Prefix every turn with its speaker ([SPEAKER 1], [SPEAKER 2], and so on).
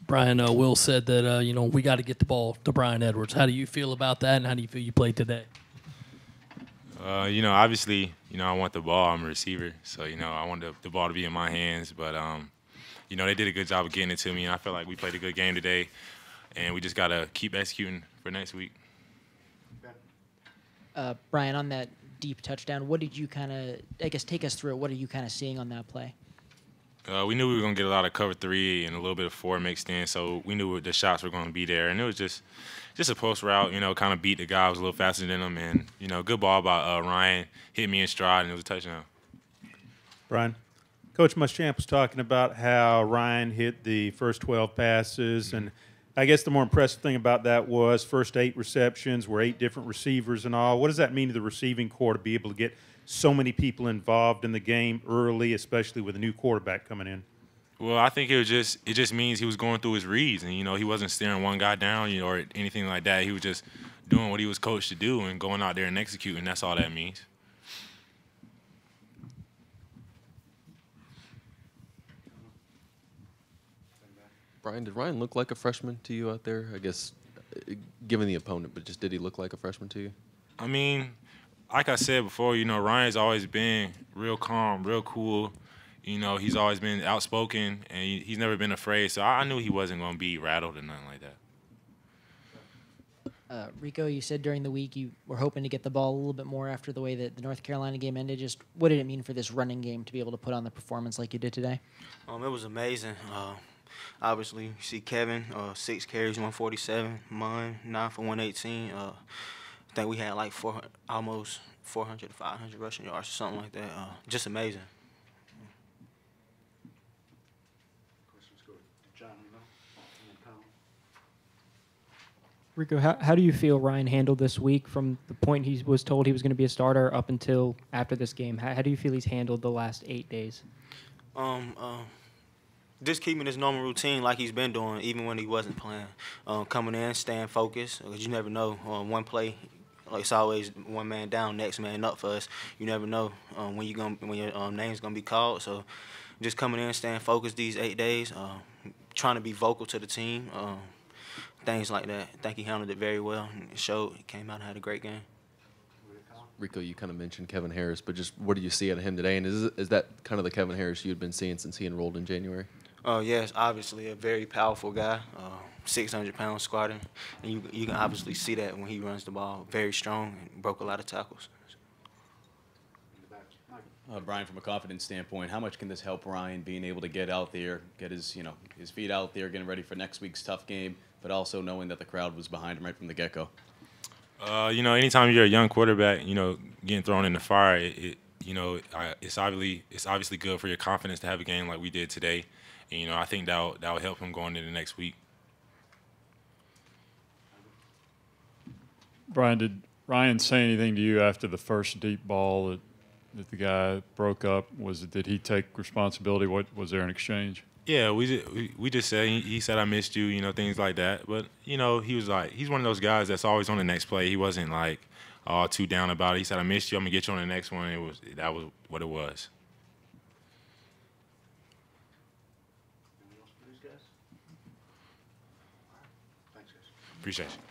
[SPEAKER 1] Brian, Will said that, we got to get the ball to Brian Edwards. How do you feel about that, and how do you feel you played today?
[SPEAKER 2] Obviously, I want the ball. I'm a receiver, so, I want the ball to be in my hands. But, they did a good job of getting it to me, and I feel like we played a good game today, and we just got to keep executing for next week.
[SPEAKER 3] Bryan, on that deep touchdown, what did you kind of, take us through it. What are you kind of seeing on that play?
[SPEAKER 2] We knew we were going to get a lot of cover 3 and a little bit of 4 mixed in, so we knew the shots were going to be there. And it was just a post route, kind of beat the guy who was a little faster than him. And, good ball by Ryan, hit me in stride, and it was a touchdown.
[SPEAKER 4] Bryan, Coach Muschamp was talking about how Ryan hit the first 12 passes, and I guess the more impressive thing about that was first 8 receptions were 8 different receivers and all. What does that mean to the receiving corps to be able to get so many people involved in the game early, especially with a new quarterback coming in?
[SPEAKER 2] Well, I think it just means he was going through his reads, and he wasn't staring one guy down, or anything like that. He was just doing what he was coached to do and going out there and executing. That's all that means.
[SPEAKER 5] Bryan, did Ryan look like a freshman to you out there? I guess, given the opponent, but just did he look like a freshman to you?
[SPEAKER 2] I mean, like I said before, Ryan's always been real calm, real cool. He's always been outspoken, and he's never been afraid. So I knew he wasn't going to be rattled or nothing like that.
[SPEAKER 3] Rico, you said during the week you were hoping to get the ball a little bit more after the way that the North Carolina game ended. Just what did it mean for this running game to be able to put on the performance like you did today?
[SPEAKER 6] It was amazing. Obviously, you see Kevin, 6 carries, 147. Mine, 9 for 118. I think we had like almost 400 to 500 rushing yards or something like that. Just amazing.
[SPEAKER 7] Rico, how do you feel Ryan handled this week from the point he was told he was going to be a starter up until after this game? How do you feel he's handled the last 8 days?
[SPEAKER 6] Just keeping his normal routine like he's been doing, even when he wasn't playing. Coming in, staying focused, because you never know. One play, like it's always one man down, next man up for us. You never know when your name's gonna be called. So, just coming in, staying focused these 8 days, trying to be vocal to the team. Things like that. I think he handled it very well. It showed. He came out and had a great game.
[SPEAKER 5] Rico, you kind of mentioned Kevin Harris, but just what did you see out of him today? And is that kind of the Kevin Harris you had been seeing since he enrolled in January?
[SPEAKER 6] Yes, obviously a very powerful guy, 600 pounds squatting. And you can obviously see that when he runs the ball. Very strong and broke a lot of tackles.
[SPEAKER 8] Bryan, from a confidence standpoint, how much can this help Ryan being able to get out there, get his feet out there, getting ready for next week's tough game, but also knowing that the crowd was behind him right from the get-go?
[SPEAKER 2] Anytime you're a young quarterback, getting thrown in the fire, it's obviously good for your confidence to have a game like we did today. And, I think that will help him going into the next week.
[SPEAKER 9] Bryan, did Ryan say anything to you after the first deep ball that the guy broke up? Did he take responsibility? What was there an exchange?
[SPEAKER 2] Yeah, we just said he said I missed you, things like that. But he was like, he's one of those guys that's always on the next play. He wasn't like too down about it. He said I missed you. I'm gonna get you on the next one. That was what it was. Appreciate you.